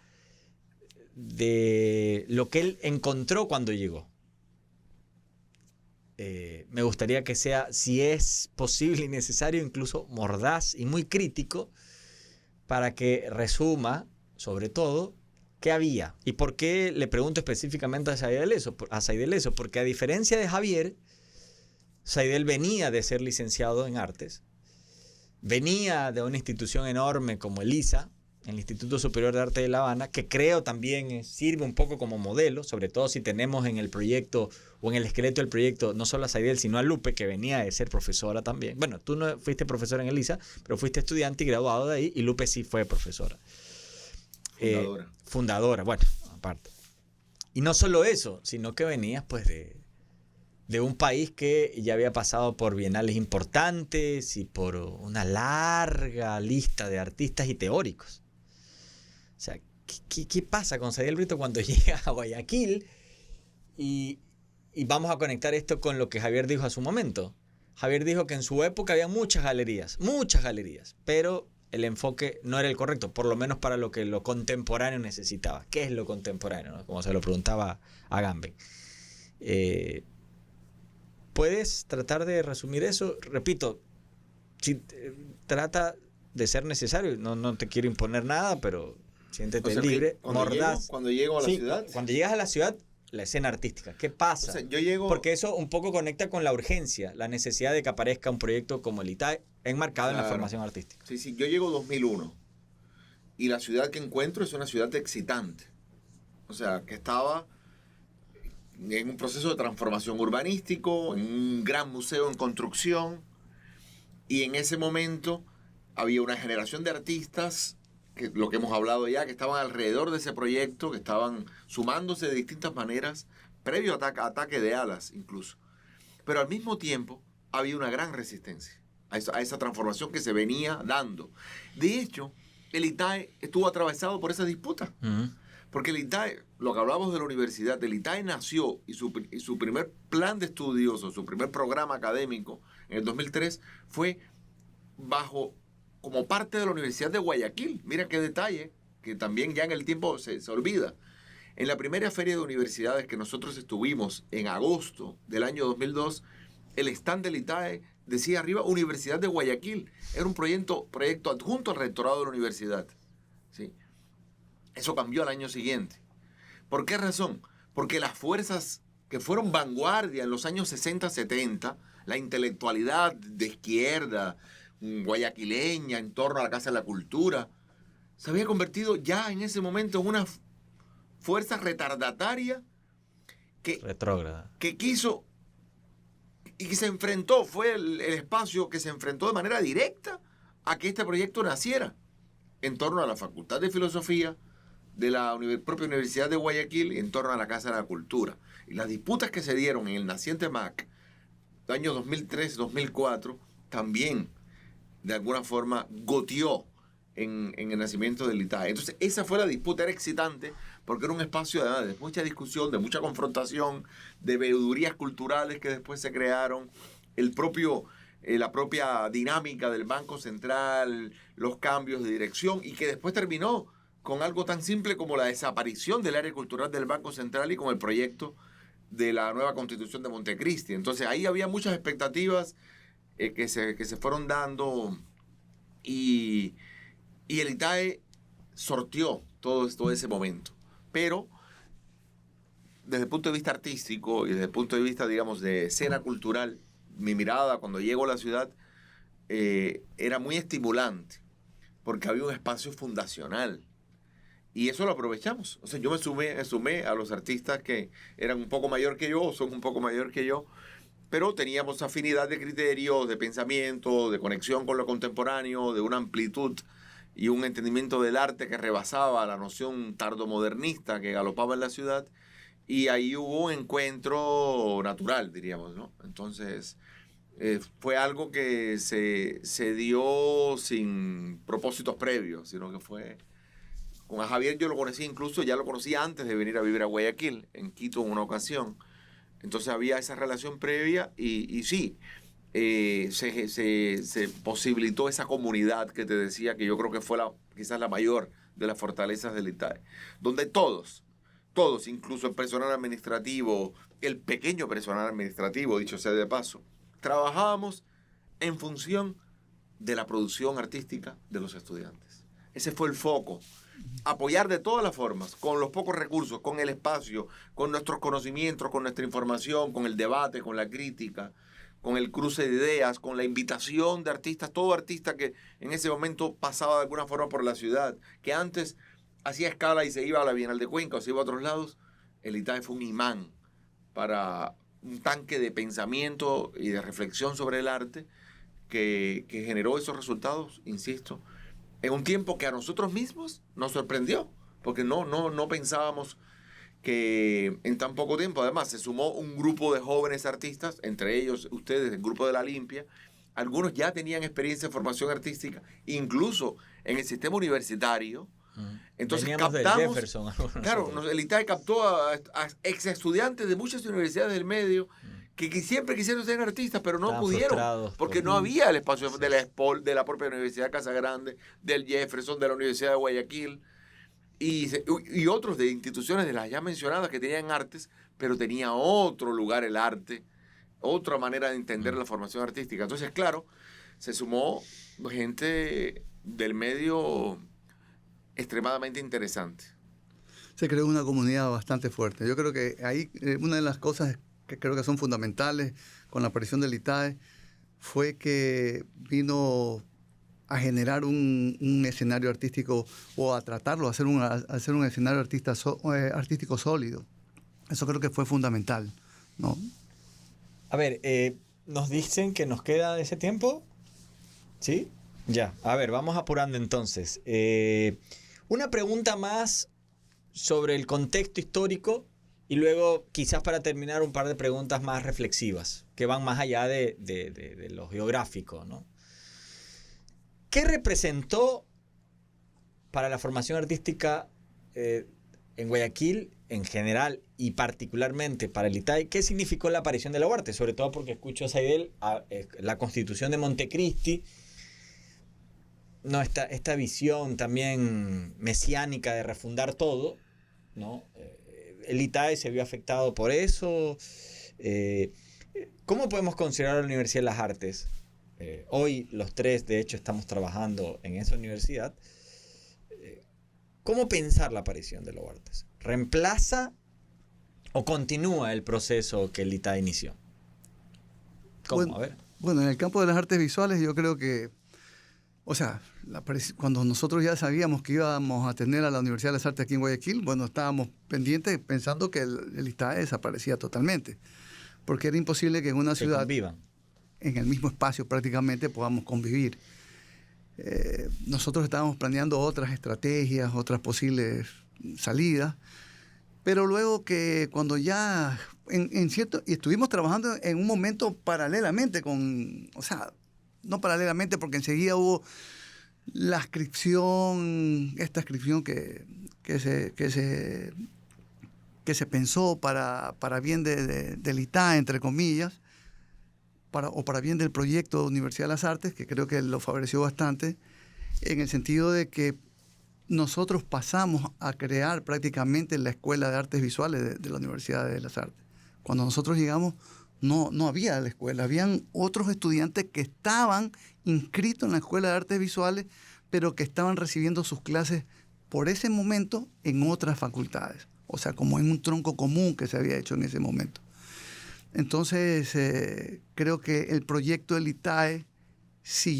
de lo que él encontró cuando llegó. Me gustaría que sea, si es posible y necesario, incluso mordaz y muy crítico, para que resuma, sobre todo, qué había. ¿Y por qué le pregunto específicamente a Saidel eso? Porque a diferencia de Javier, Saidel venía de ser licenciado en artes, venía de una institución enorme como el ISA, el Instituto Superior de Arte de La Habana, que creo también sirve un poco como modelo, sobre todo si tenemos en el proyecto o en el esqueleto del proyecto no solo a Saidel, sino a Lupe, que venía de ser profesora también. Bueno, tú no fuiste profesora en el ISA, pero fuiste estudiante y graduado de ahí, y Lupe sí fue profesora. Fundadora, bueno, aparte. Y no solo eso, sino que venías pues de un país que ya había pasado por bienales importantes y por una larga lista de artistas y teóricos. O sea, ¿qué pasa con Saidel Brito cuando llega a Guayaquil? Y vamos a conectar esto con lo que Javier dijo a su momento. Javier dijo que en su época había muchas galerías, pero el enfoque no era el correcto, por lo menos para lo que lo contemporáneo necesitaba. ¿Qué es lo contemporáneo, no? Como se lo preguntaba a Gamben. ¿Puedes tratar de resumir eso? Repito, si trata de ser necesario, no te quiero imponer nada, pero siéntete libre, mordaz. Cuando llego a la ciudad. Cuando llegas a la ciudad, la escena artística. ¿Qué pasa? O sea, yo llego... Porque eso un poco conecta con la urgencia, la necesidad de que aparezca un proyecto como el ITAE enmarcado en la formación artística. Sí, yo llego 2001 y la ciudad que encuentro es una ciudad excitante. O sea, que estaba en un proceso de transformación urbanístico, en un gran museo en construcción, y en ese momento había una generación de artistas, que lo que hemos hablado ya, que estaban alrededor de ese proyecto, que estaban sumándose de distintas maneras, previo a ataque de alas incluso. Pero al mismo tiempo había una gran resistencia a esa transformación que se venía dando. De hecho, el ITAE estuvo atravesado por esa disputa. Uh-huh. Porque el ITAE, lo que hablábamos de la universidad, el ITAE nació y su primer plan de estudios, o su primer programa académico en el 2003 fue como parte de la Universidad de Guayaquil. Mira qué detalle, que también ya en el tiempo se olvida. En la primera feria de universidades que nosotros estuvimos en agosto del año 2002, el stand del ITAE decía arriba Universidad de Guayaquil. Era un proyecto adjunto al rectorado de la universidad. ¿Sí? Eso cambió al año siguiente. ¿Por qué razón? Porque las fuerzas que fueron vanguardia en los años 60, 70, la intelectualidad de izquierda, guayaquileña, en torno a la Casa de la Cultura, se había convertido ya en ese momento en una fuerza retardataria retrógrada, que quiso y que se enfrentó, fue el espacio que se enfrentó de manera directa a que este proyecto naciera en torno a la Facultad de Filosofía de la propia Universidad de Guayaquil y en torno a la Casa de la Cultura. Y las disputas que se dieron en el naciente MAC, años 2003-2004, también de alguna forma goteó en el nacimiento del ITAE. Entonces esa fue la disputa, era excitante porque era un espacio de mucha discusión, de mucha confrontación, de veedurías culturales que después se crearon, la propia dinámica del Banco Central, los cambios de dirección, y que después terminó con algo tan simple como la desaparición del área cultural del Banco Central y con el proyecto de la nueva Constitución de Montecristi. Entonces ahí había muchas expectativas que se fueron dando y el ITAE sorteó todo ese momento. Pero desde el punto de vista artístico y desde el punto de vista, digamos, de escena cultural, mi mirada cuando llego a la ciudad era muy estimulante porque había un espacio fundacional y eso lo aprovechamos. O sea, yo me sumé a los artistas que eran un poco mayor que yo, o son un poco mayor que yo, pero teníamos afinidad de criterios, de pensamiento, de conexión con lo contemporáneo, de una amplitud y un entendimiento del arte que rebasaba la noción tardomodernista que galopaba en la ciudad, y ahí hubo un encuentro natural, diríamos, ¿no? Entonces, fue algo que se dio sin propósitos previos, sino que fue... Con a Javier yo lo conocí incluso, ya lo conocía antes de venir a vivir a Guayaquil, en Quito en una ocasión. Entonces había esa relación previa y sí, se posibilitó esa comunidad que te decía, que yo creo que fue quizás la mayor de las fortalezas del ITAE, donde todos, incluso el personal administrativo, el pequeño personal administrativo, dicho sea de paso, trabajábamos en función de la producción artística de los estudiantes. Ese fue el foco. Apoyar de todas las formas, con los pocos recursos, con el espacio, con nuestros conocimientos, con nuestra información, con el debate, con la crítica, con el cruce de ideas, con la invitación de artistas, todo artista que en ese momento pasaba de alguna forma por la ciudad, que antes hacía escala y se iba a la Bienal de Cuenca o se iba a otros lados. El ITAE fue un imán para un tanque de pensamiento y de reflexión sobre el arte que generó esos resultados, insisto, en un tiempo que a nosotros mismos nos sorprendió, porque no pensábamos que en tan poco tiempo, además, se sumó un grupo de jóvenes artistas, entre ellos ustedes, el grupo de La Limpia. Algunos ya tenían experiencia en formación artística, incluso en el sistema universitario. Entonces veníamos captamos, del Jefferson. claro, el ITAE captó a ex estudiantes de muchas universidades del medio que siempre quisieron ser artistas, pero no estaban pudieron, porque no había el espacio de la ESPOL, de la propia Universidad de Casa Grande, del Jefferson, de la Universidad de Guayaquil, y otros de instituciones de las ya mencionadas que tenían artes, pero tenía otro lugar el arte, otra manera de entender la formación artística. Entonces, claro, se sumó gente del medio extremadamente interesante. Se creó una comunidad bastante fuerte. Yo creo que ahí una de las cosas que creo que son fundamentales con la aparición del ITAE fue que vino a generar un escenario artístico, o a tratarlo, a hacer un escenario artístico sólido. Eso creo que fue fundamental, ¿no? A ver, nos dicen que nos queda ese tiempo, ¿sí? Ya, a ver, vamos apurando entonces. Una pregunta más sobre el contexto histórico y luego quizás para terminar un par de preguntas más reflexivas que van más allá de lo geográfico, ¿no? ¿Qué representó para la formación artística en Guayaquil en general y particularmente para el ITAE? ¿Qué significó la aparición de la UARTE? Sobre todo porque escucho a Saidel, la Constitución de Montecristi, no, esta visión también mesiánica de refundar todo, ¿no? El ITAE se vio afectado por eso. ¿Cómo podemos considerar a la Universidad de las Artes? Hoy los tres, de hecho, estamos trabajando en esa universidad. ¿Cómo pensar la aparición de la UARTES? ¿Reemplaza o continúa el proceso que el ITAE inició? ¿Cómo? Bueno, a ver. Bueno, en el campo de las artes visuales yo creo que O sea, cuando nosotros ya sabíamos que íbamos a tener a la Universidad de las Artes aquí en Guayaquil, bueno, estábamos pendientes pensando que el ITAE desaparecía totalmente, porque era imposible que en una ciudad, convivan en el mismo espacio prácticamente, podamos convivir. Nosotros estábamos planeando otras estrategias, otras posibles salidas, pero luego que cuando ya, y estuvimos trabajando en un momento paralelamente o sea, no paralelamente porque enseguida hubo esta inscripción que se pensó para bien del ITAE, entre comillas, para bien del proyecto de Universidad de las Artes, que creo que lo favoreció bastante, en el sentido de que nosotros pasamos a crear prácticamente la Escuela de Artes Visuales de la Universidad de las Artes. Cuando nosotros llegamos, no había la escuela, habían otros estudiantes que estaban inscritos en la Escuela de Artes Visuales, pero que estaban recibiendo sus clases por ese momento en otras facultades, o sea, como en un tronco común que se había hecho en ese momento. Entonces, creo que el proyecto del ITAE se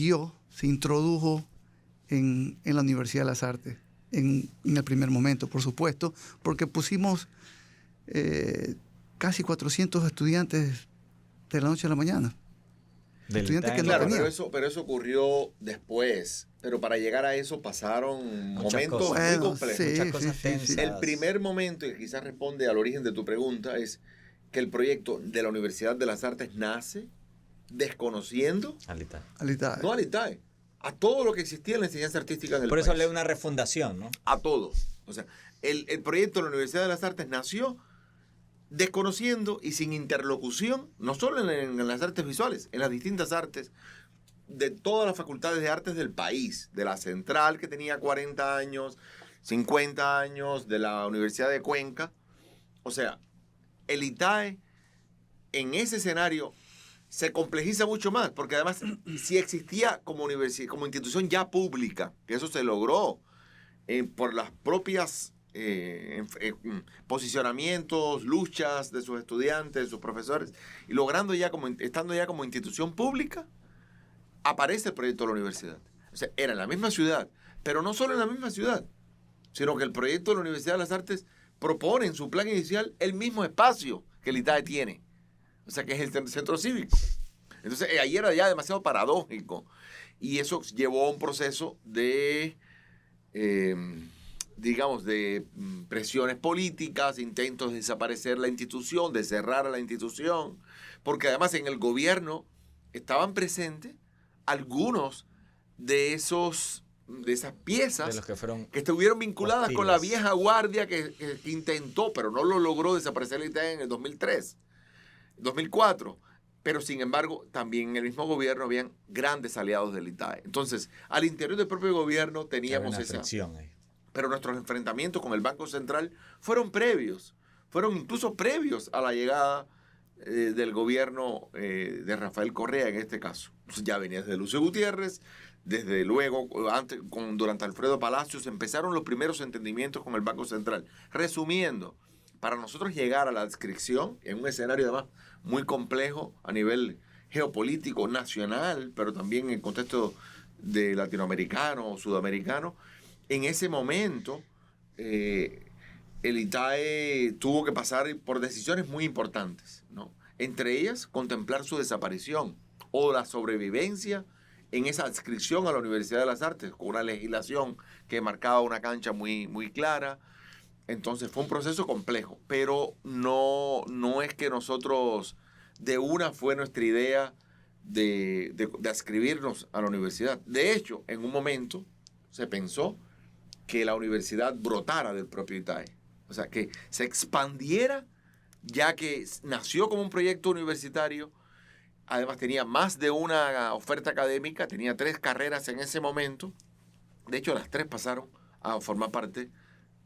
introdujo en la Universidad de las Artes, en el primer momento, por supuesto, porque pusimos casi 400 estudiantes de la noche a la mañana. Estudiantes que no claro, tenían. pero eso ocurrió después. Pero para llegar a eso pasaron Muchas momentos cosas. muy complejos. Sí, Muchas cosas sí. tensas. El primer momento, y quizás responde al origen de tu pregunta, es que el proyecto de la Universidad de las Artes nace desconociendo, Alita. Al ITAE. no al ITAE, a todo lo que existía en la enseñanza artística del Por país. eso hablé de una refundación, ¿no? A todo. O sea, el proyecto de la Universidad de las Artes nació desconociendo y sin interlocución, no solo en las artes visuales, en las distintas artes de todas las facultades de artes del país, de la Central, que tenía 40 años, 50 años, de la Universidad de Cuenca. O sea, el ITAE en ese escenario se complejiza mucho más, porque además si existía como institución ya pública, que eso se logró por las propias posicionamientos, luchas de sus estudiantes, de sus profesores, y estando ya como institución pública, aparece el proyecto de la universidad. O sea, era en la misma ciudad, pero no solo en la misma ciudad, sino que el proyecto de la Universidad de las Artes propone en su plan inicial el mismo espacio que el ITAE tiene. O sea, que es el centro cívico. Entonces, ahí era ya demasiado paradójico. Y eso llevó a un proceso de, digamos, de presiones políticas, intentos de desaparecer la institución, de cerrar a la institución, porque además en el gobierno estaban presentes algunos de esas piezas De los que fueron que estuvieron vinculadas con la hostiles. vieja guardia que intentó, pero no lo logró desaparecer el ITAE en el 2004. Pero sin embargo, también en el mismo gobierno habían grandes aliados del ITAE. Entonces, al interior del propio gobierno teníamos Había una esa... fricción ahí. Pero nuestros enfrentamientos con el Banco Central fueron incluso previos a la llegada del gobierno de Rafael Correa en este caso. Entonces, ya venía desde Lucio Gutiérrez, desde luego, durante Alfredo Palacios, empezaron los primeros entendimientos con el Banco Central. Resumiendo, para nosotros llegar a la adscripción, en un escenario además muy complejo a nivel geopolítico nacional, pero también en el contexto de latinoamericano o sudamericano, en ese momento el ITAE tuvo que pasar por decisiones muy importantes, ¿no? Entre ellas, contemplar su desaparición o la sobrevivencia en esa adscripción a la Universidad de las Artes, con una legislación que marcaba una cancha muy, muy clara. Entonces fue un proceso complejo, pero no es que nosotros, de una fue nuestra idea de adscribirnos a la universidad. De hecho, en un momento se pensó que la universidad brotara del propio ITAE. O sea, que se expandiera, ya que nació como un proyecto universitario. Además tenía más de una oferta académica, tenía 3 carreras en ese momento. De hecho, las 3 pasaron a formar parte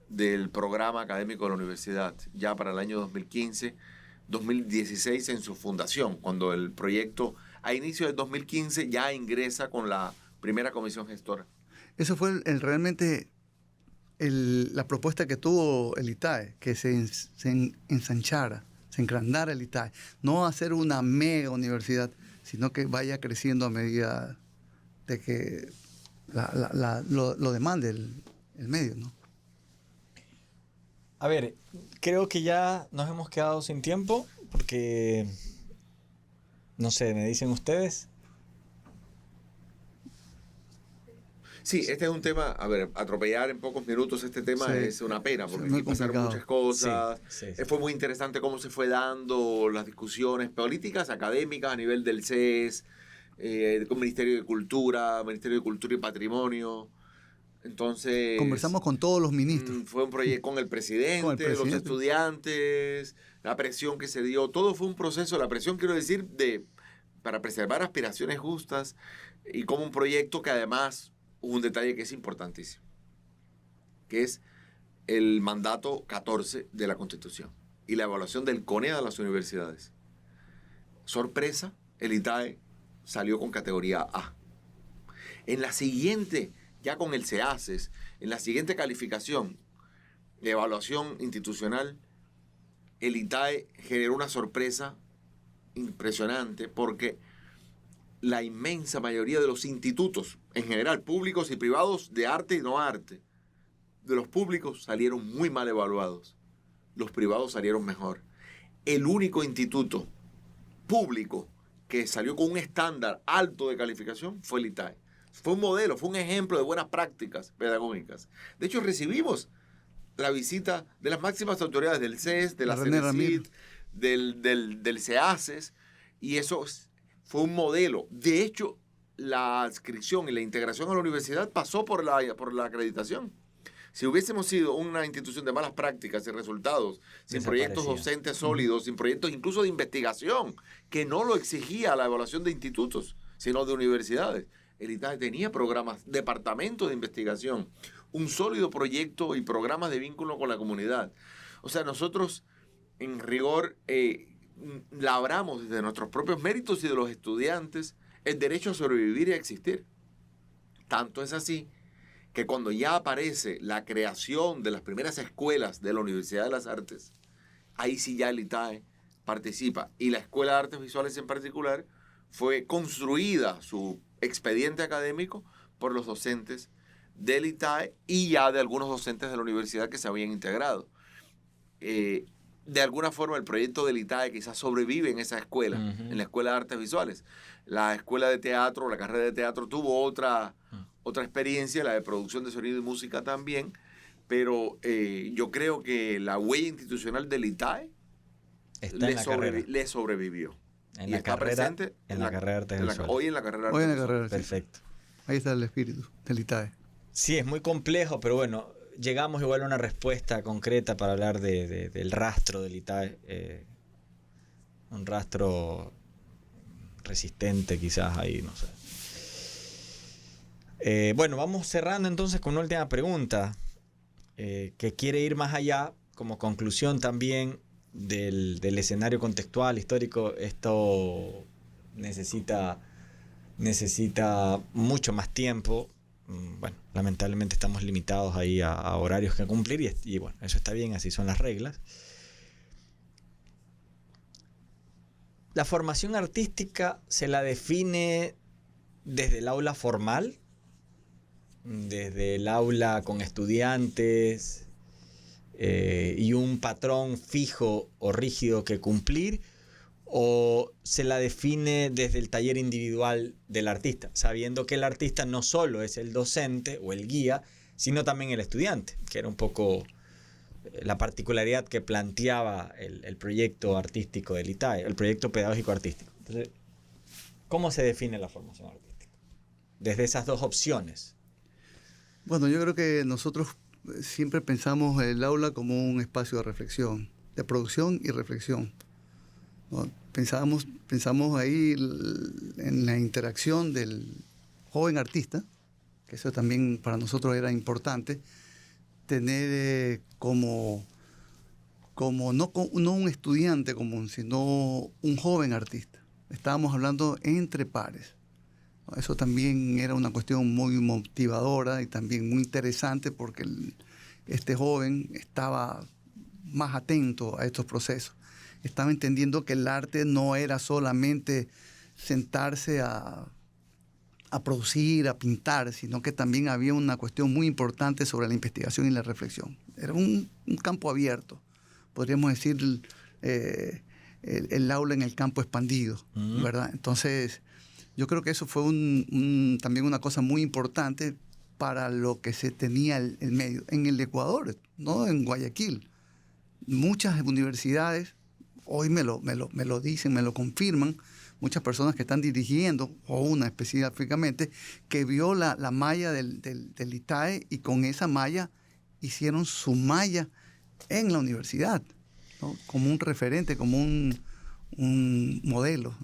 del programa académico de la universidad, ya para el año 2015-2016 en su fundación, cuando el proyecto a inicio del 2015 ya ingresa con la primera comisión gestora. Eso fue realmente la propuesta que tuvo el ITAE, que se ensanchara, se engrandara el ITAE. No hacer una mega universidad, sino que vaya creciendo a medida de que lo demande el medio, ¿no? A ver, creo que ya nos hemos quedado sin tiempo porque, no sé, ¿me dicen ustedes? Sí, este es un tema, a ver, atropellar en pocos minutos este tema es una pena, porque muy aquí pasaron complicado. muchas cosas. Sí. Fue muy interesante cómo se fue dando las discusiones políticas, académicas a nivel del CES, con Ministerio de Cultura y Patrimonio. Entonces... Conversamos con todos los ministros. Fue un proyecto con el presidente, los estudiantes, la presión que se dio, todo fue un proceso, la presión quiero decir, para preservar aspiraciones justas y como un proyecto que además hubo un detalle que es importantísimo, que es el mandato 14 de la Constitución y la evaluación del CONEA de las universidades. Sorpresa, el ITAE salió con categoría A. En la siguiente, ya con el CEACES, en la siguiente calificación de evaluación institucional, el ITAE generó una sorpresa impresionante porque la inmensa mayoría de los institutos, en general, públicos y privados, de arte y no arte, de los públicos salieron muy mal evaluados. Los privados salieron mejor. El único instituto público que salió con un estándar alto de calificación fue el ITAE. Fue un modelo, fue un ejemplo de buenas prácticas pedagógicas. De hecho, recibimos la visita de las máximas autoridades del CES, de la CENESID, del CEACES, y eso fue un modelo. De hecho, la adscripción y la integración a la universidad pasó por la acreditación. Si hubiésemos sido una institución de malas prácticas y resultados, sin proyectos docentes sólidos, sin proyectos incluso de investigación, que no lo exigía la evaluación de institutos, sino de universidades, el ITAE tenía programas, departamentos de investigación, un sólido proyecto y programas de vínculo con la comunidad. O sea, nosotros, en rigor, labramos desde nuestros propios méritos y de los estudiantes el derecho a sobrevivir y a existir. Tanto es así que cuando ya aparece la creación de las primeras escuelas de la Universidad de las Artes, ahí sí ya el ITAE participa. Y la Escuela de Artes Visuales en particular fue construida, su expediente académico, por los docentes del ITAE y ya de algunos docentes de la universidad que se habían integrado. De alguna forma el proyecto del ITAE quizás sobrevive en esa escuela, en la Escuela de Artes Visuales. La escuela de teatro, la carrera de teatro tuvo otra experiencia, la de producción de sonido y música también, pero yo creo que la huella institucional del ITAE le sobrevivió. En y la está carrera, presente en la carrera de artes visuales. Hoy en la carrera de artes visuales. Perfecto. Ahí está el espíritu del ITAE. Sí, es muy complejo, pero bueno, llegamos igual a una respuesta concreta para hablar del rastro del ITAE. Un rastro resistente quizás ahí, no sé. Bueno, vamos cerrando entonces con una última pregunta que quiere ir más allá, como conclusión también del escenario contextual, histórico. Esto necesita mucho más tiempo. Bueno, lamentablemente estamos limitados ahí a horarios que cumplir y bueno, eso está bien, así son las reglas. La formación artística se la define desde el aula formal, desde el aula con estudiantes y un patrón fijo o rígido que cumplir, o se la define desde el taller individual del artista, sabiendo que el artista no solo es el docente o el guía, sino también el estudiante, que era un poco la particularidad que planteaba el proyecto artístico del ITAE, el proyecto pedagógico artístico. Entonces, ¿cómo se define la formación artística? Desde esas dos opciones. Bueno, yo creo que nosotros siempre pensamos el aula como un espacio de reflexión, de producción y reflexión, ¿no? Pensamos ahí en la interacción del joven artista, que eso también para nosotros era importante, tener como no un estudiante común, sino un joven artista. Estábamos hablando entre pares. Eso también era una cuestión muy motivadora y también muy interesante porque este joven estaba más atento a estos procesos. Estaba entendiendo que el arte no era solamente sentarse a a producir, a pintar, sino que también había una cuestión muy importante sobre la investigación y la reflexión. Era un campo abierto, podríamos decir, el aula en el campo expandido, ¿verdad? Entonces, yo creo que eso fue también una cosa muy importante para lo que se tenía el medio. En el Ecuador, no en Guayaquil, muchas universidades, hoy me lo dicen, me lo confirman, muchas personas que están dirigiendo, o una específicamente, que vio la malla del ITAE y con esa malla hicieron su malla en la universidad, ¿no? Como un referente, como un modelo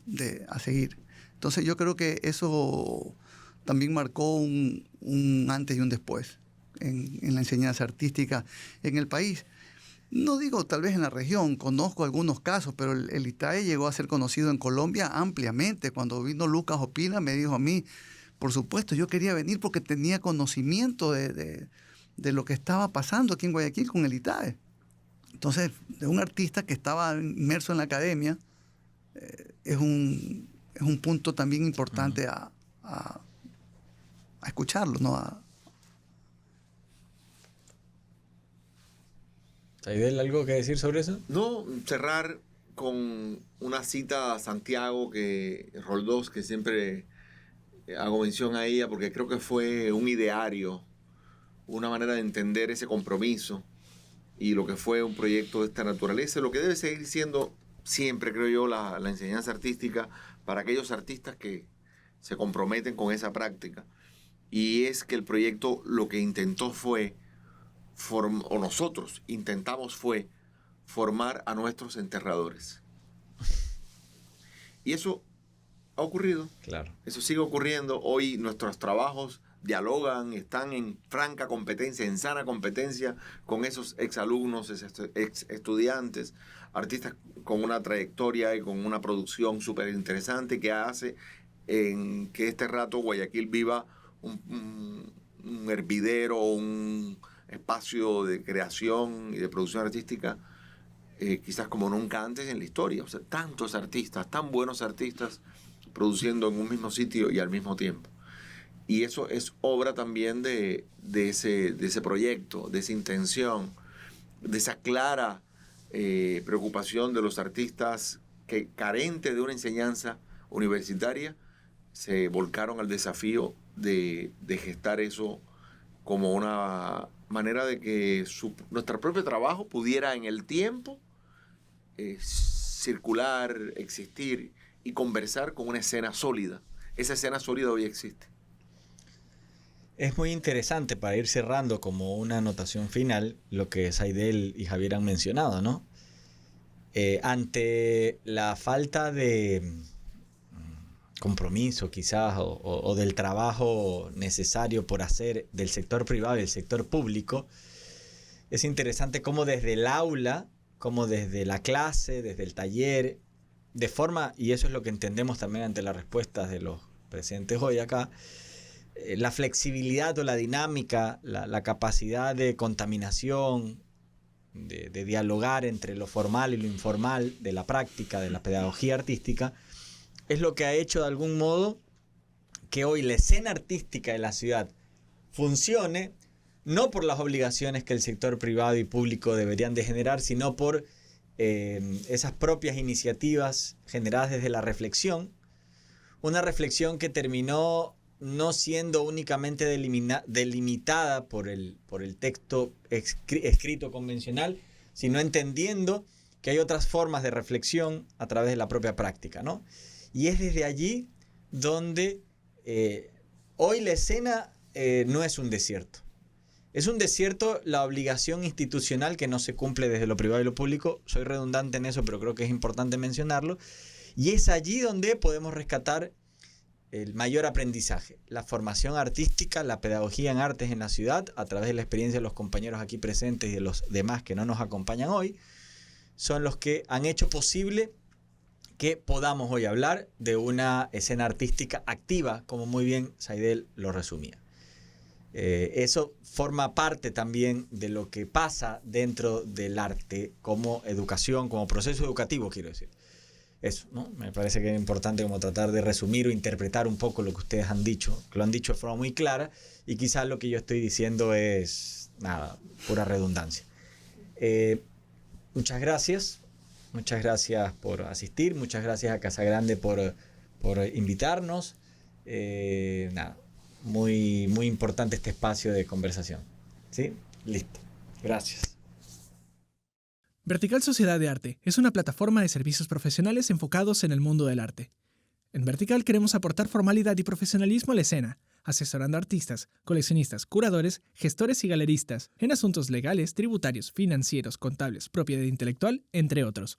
a seguir. Entonces yo creo que eso también marcó un antes y un después en la enseñanza artística en el país. No digo tal vez en la región, conozco algunos casos, pero el ITAE llegó a ser conocido en Colombia ampliamente. Cuando vino Lucas Opila me dijo a mí, por supuesto, yo quería venir porque tenía conocimiento de lo que estaba pasando aquí en Guayaquil con el ITAE. Entonces, de un artista que estaba inmerso en la academia, es un punto también importante a escucharlo, ¿no? ¿Saidel, algo que decir sobre eso? No, cerrar con una cita a Santiago Roldós, que siempre hago mención a ella porque creo que fue un ideario, una manera de entender ese compromiso y lo que fue un proyecto de esta naturaleza, lo que debe seguir siendo siempre, creo yo, la enseñanza artística para aquellos artistas que se comprometen con esa práctica. Y es que el proyecto lo que intentó fue, o nosotros intentamos fue, formar a nuestros enterradores. Y eso ha ocurrido. Claro. Eso sigue ocurriendo. Hoy nuestros trabajos dialogan, están en franca competencia, en sana competencia con esos exalumnos, ex estudiantes, artistas con una trayectoria y con una producción súper interesante que hace en que este rato Guayaquil viva un hervidero, un espacio de creación y de producción artística quizás como nunca antes en la historia. O sea, tantos artistas, tan buenos artistas produciendo en un mismo sitio y al mismo tiempo. Y eso es obra también de ese proyecto, de esa intención, de esa clara preocupación de los artistas que, carentes de una enseñanza universitaria, se volcaron al desafío de gestar eso como una manera de que nuestro propio trabajo pudiera en el tiempo circular, existir y conversar con una escena sólida. Esa escena sólida hoy existe. Es muy interesante para ir cerrando como una anotación final lo que Saidel y Javier han mencionado, ¿no? Ante la falta de compromiso quizás o del trabajo necesario por hacer del sector privado y del sector público, es interesante cómo desde el aula, como desde la clase, desde el taller, de forma, y eso es lo que entendemos también ante las respuestas de los presentes hoy acá, la flexibilidad o la dinámica, la capacidad de contaminación, de dialogar entre lo formal y lo informal, de la práctica, de la pedagogía artística, es lo que ha hecho de algún modo que hoy la escena artística de la ciudad funcione, no por las obligaciones que el sector privado y público deberían de generar, sino por esas propias iniciativas generadas desde la reflexión. Una reflexión que terminó no siendo únicamente delimitada por el texto escrito convencional, sino entendiendo que hay otras formas de reflexión a través de la propia práctica, ¿no? Y es desde allí donde hoy la escena no es un desierto. Es un desierto la obligación institucional que no se cumple desde lo privado y lo público. Soy redundante en eso, pero creo que es importante mencionarlo. Y es allí donde podemos rescatar el mayor aprendizaje, la formación artística, la pedagogía en artes en la ciudad, a través de la experiencia de los compañeros aquí presentes y de los demás que no nos acompañan hoy, son los que han hecho posible que podamos hoy hablar de una escena artística activa, como muy bien Saidel lo resumía. Eso forma parte también de lo que pasa dentro del arte como educación, como proceso educativo, quiero decir. eso, ¿no? Me parece que es importante como tratar de resumir o interpretar un poco lo que ustedes han dicho, que lo han dicho de forma muy clara, y quizás lo que yo estoy diciendo es, nada, pura redundancia. Muchas gracias por asistir, muchas gracias a Casagrande por invitarnos. Nada, muy, muy importante este espacio de conversación. ¿Sí? Listo. Gracias. Vertical Sociedad de Arte es una plataforma de servicios profesionales enfocados en el mundo del arte. En Vertical queremos aportar formalidad y profesionalismo a la escena, asesorando a artistas, coleccionistas, curadores, gestores y galeristas en asuntos legales, tributarios, financieros, contables, propiedad intelectual, entre otros.